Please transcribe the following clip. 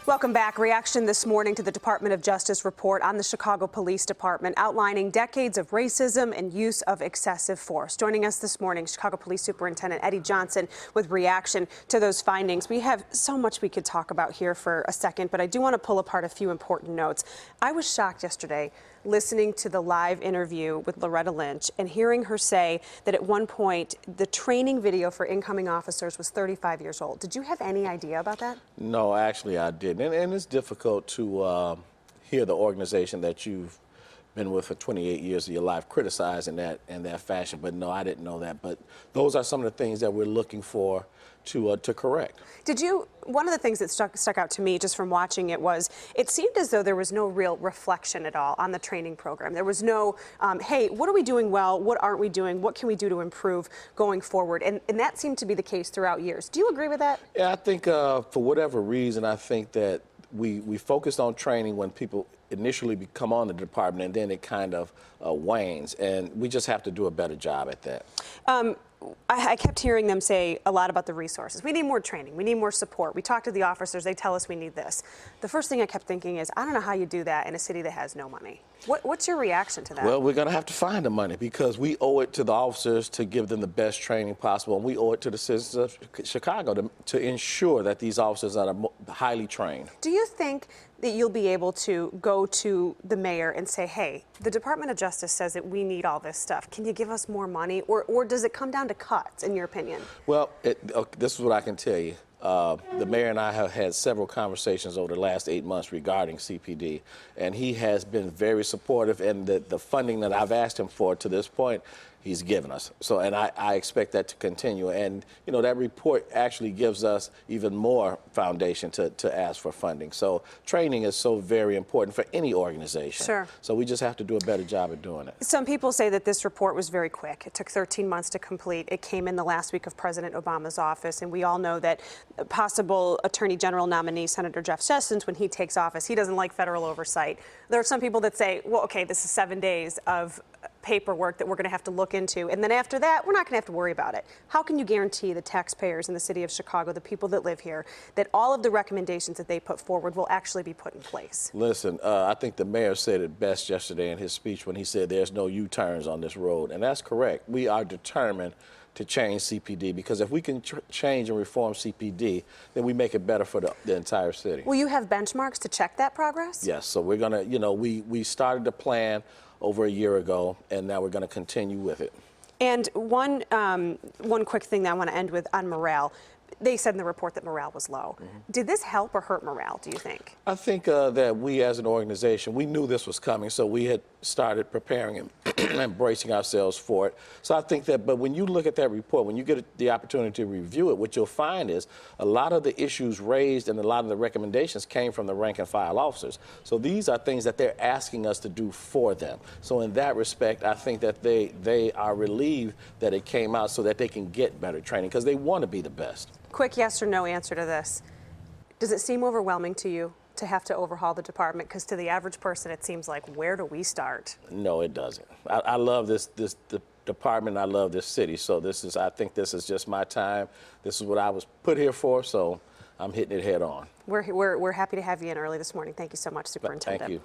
Welcome back. Reaction this morning to the Department of Justice report on the Chicago Police Department outlining decades of racism and use of excessive force. Joining us this morning, Chicago Police Superintendent Eddie Johnson with reaction to those findings. We have so much we could talk about here for a second, but I do want to pull apart a few important notes. I was shocked yesterday listening to the live interview with Loretta Lynch and hearing her say that at one point the training video for incoming officers was 35 years old. Did you have any idea about that? No, actually I didn't. And it's difficult to hear the organization that you've been with for 28 years of your life criticizing that in that fashion. But no, I didn't know that. But those are some of the things that we're looking for to correct. One of the things that stuck out to me just from watching it was, it seemed as though there was no real reflection at all on the training program. There was no, hey, what are we doing well? What aren't we doing? What can we do to improve going forward? And that seemed to be the case throughout years. Do you agree with that? Yeah, I think for whatever reason, I think that we focused on training when people initially come on the department, and then it kind of wanes, and we just have to do a better job at that. I kept hearing them say a lot about the resources. We need more training. We need more support. We talk to the officers. They tell us we need this. The first thing I kept thinking is, I don't know how you do that in a city that has no money. What's your reaction to that? Well, we're going to have to find the money because we owe it to the officers to give them the best training possible, and we owe it to the citizens of Chicago to ensure that these officers are highly trained. Do you think that you'll be able to go to the mayor and say, hey, the Department of Justice says that we need all this stuff. Can you give us more money? Or does it come down to cuts, in your opinion? Well, this is what I can tell you. The mayor and I have had several conversations over the last 8 months regarding CPD, and he has been very supportive, and the funding that I've asked him for to this point, he's given us. So, and I expect that to continue. And, you know, that report actually gives us even more foundation to ask for funding. So training is so very important for any organization. Sure. So we just have to do a better job at doing it. Some people say that this report was very quick. It took 13 months to complete. It came in the last week of President Obama's office, and we all know that possible Attorney General nominee Senator Jeff Sessions, when he takes office, he doesn't like federal oversight. There are some people that say, well, okay, this is 7 days of paperwork that we're going to have to look into, and then after that, we're not going to have to worry about it. How can you guarantee the taxpayers in the city of Chicago, the people that live here, that all of the recommendations that they put forward will actually be put in place? Listen, I think the mayor said it best yesterday in his speech when he said there's no U-turns on this road, and that's correct. We are determined to change CPD, because if we can change and reform CPD, then we make it better for the entire city. Will you have benchmarks to check that progress? Yes, so we're going to, you know, we started the plan over a year ago, and now we're going to continue with it. And one quick thing that I want to end with on morale. They said in the report that morale was low. Did this help or hurt morale, do you think? I think that we as an organization, we knew this was coming, so we had started preparing and embracing ourselves for it. So I think that, but when you look at that report, when you get the opportunity to review it, what you'll find is a lot of the issues raised and a lot of the recommendations came from the rank and file officers. So these are things that they're asking us to do for them. So in that respect, I think that they are relieved that it came out so that they can get better training, because they want to be the best. Quick yes or no answer to this. Does it seem overwhelming to you to have to overhaul the department? Because to the average person, it seems like, where do we start? No, it doesn't. I love the department. I love this city. So I think this is just my time. This is what I was put here for. So I'm hitting it head on. We're happy to have you in early this morning. Thank you so much, Superintendent. Thank you.